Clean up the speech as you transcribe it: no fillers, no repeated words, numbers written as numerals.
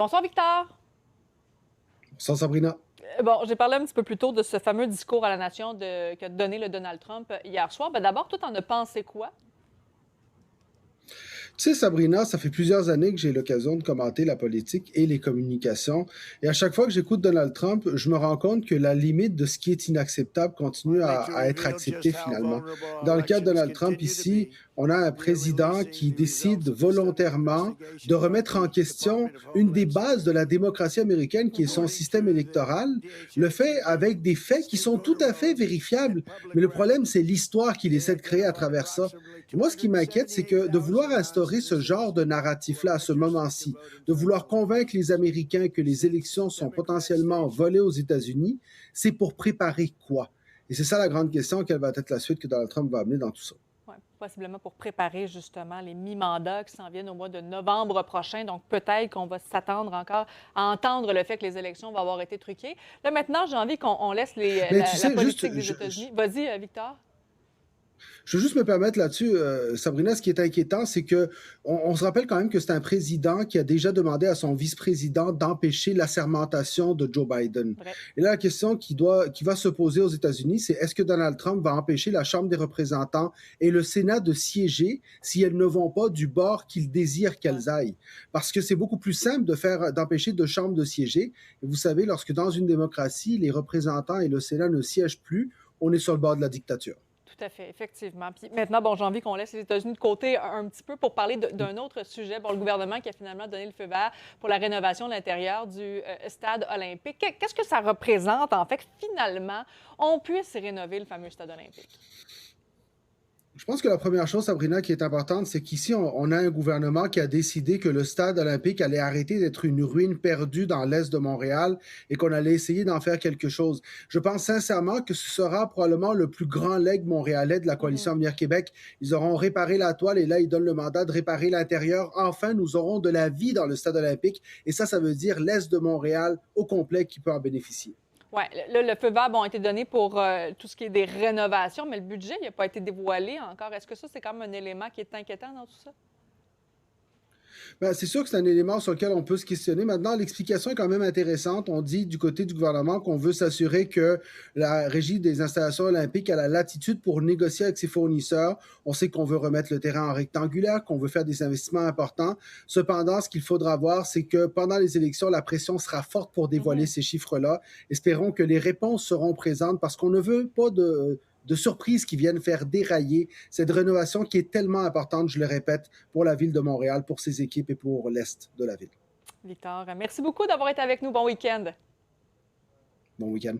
Bonsoir, Victor. Sans Sabrina. Bon, j'ai parlé un petit peu plus tôt de ce fameux discours à la nation qu'a donné le Donald Trump hier soir. D'abord, toi, t'en as pensé quoi? Tu sais, Sabrina, ça fait plusieurs années que j'ai l'occasion de commenter la politique et les communications. Et à chaque fois que j'écoute Donald Trump, je me rends compte que la limite de ce qui est inacceptable continue à être acceptée finalement. Dans le cas de Donald Trump ici, on a un président qui décide volontairement de remettre en question une des bases de la démocratie américaine qui est son système électoral, le fait avec des faits qui sont tout à fait vérifiables. Mais le problème, c'est l'histoire qu'il essaie de créer à travers ça. Et moi, ce qui m'inquiète, c'est que de vouloir instaurer ce genre de narratif-là à ce moment-ci, de vouloir convaincre les Américains que les élections sont potentiellement volées aux États-Unis, c'est pour préparer quoi? Et c'est ça la grande question, quelle va être la suite que Donald Trump va amener dans tout ça. Ouais, possiblement pour préparer justement les mi-mandats qui s'en viennent au mois de novembre prochain. Donc, peut-être qu'on va s'attendre encore à entendre le fait que les élections vont avoir été truquées. Là, maintenant, j'ai envie qu'on laisse Mais tu la sais, politique des États-Unis. Vas-y, Victor. je veux juste me permettre là-dessus, Sabrina, ce qui est inquiétant, c'est que on se rappelle quand même que c'est un président qui a déjà demandé à son vice-président d'empêcher l'assermentation de Joe Biden. Bref. Et là, la question qui va se poser aux États-Unis, c'est est-ce que Donald Trump va empêcher la Chambre des représentants et le Sénat de siéger si elles ne vont pas du bord qu'il désire qu'elles aillent? Parce que c'est beaucoup plus simple d'empêcher deux chambres de siéger. Et vous savez, lorsque dans une démocratie, les représentants et le Sénat ne siègent plus, on est sur le bord de la dictature. Tout à fait, effectivement. Puis maintenant, bon, j'ai envie qu'on laisse les États-Unis de côté un petit peu pour parler d'un autre sujet. Bon, le gouvernement qui a finalement donné le feu vert pour la rénovation de l'intérieur du stade olympique. Qu'est-ce que ça représente, en fait, que finalement, on puisse rénover le fameux stade olympique? Je pense que la première chose, Sabrina, qui est importante, c'est qu'ici, on a un gouvernement qui a décidé que le stade olympique allait arrêter d'être une ruine perdue dans l'est de Montréal et qu'on allait essayer d'en faire quelque chose. Je pense sincèrement que ce sera probablement le plus grand legs montréalais de la coalition Avenir Québec. Ils auront réparé la toile et là, ils donnent le mandat de réparer l'intérieur. Enfin, nous aurons de la vie dans le stade olympique et ça veut dire l'est de Montréal au complet qui peut en bénéficier. Oui, le feu vert a été donné pour tout ce qui est des rénovations, mais le budget n'a pas été dévoilé encore. Est-ce que ça, c'est quand même un élément qui est inquiétant dans tout ça? Ben, c'est sûr que c'est un élément sur lequel on peut se questionner. Maintenant, l'explication est quand même intéressante. On dit du côté du gouvernement qu'on veut s'assurer que la Régie des installations olympiques a la latitude pour négocier avec ses fournisseurs. On sait qu'on veut remettre le terrain en rectangulaire, qu'on veut faire des investissements importants. Cependant, ce qu'il faudra voir, c'est que pendant les élections, la pression sera forte pour dévoiler ces chiffres-là. Espérons que les réponses seront présentes parce qu'on ne veut pas de surprises qui viennent faire dérailler cette rénovation qui est tellement importante, je le répète, pour la ville de Montréal, pour ses équipes et pour l'Est de la ville. Victor, merci beaucoup d'avoir été avec nous. Bon week-end. Bon week-end.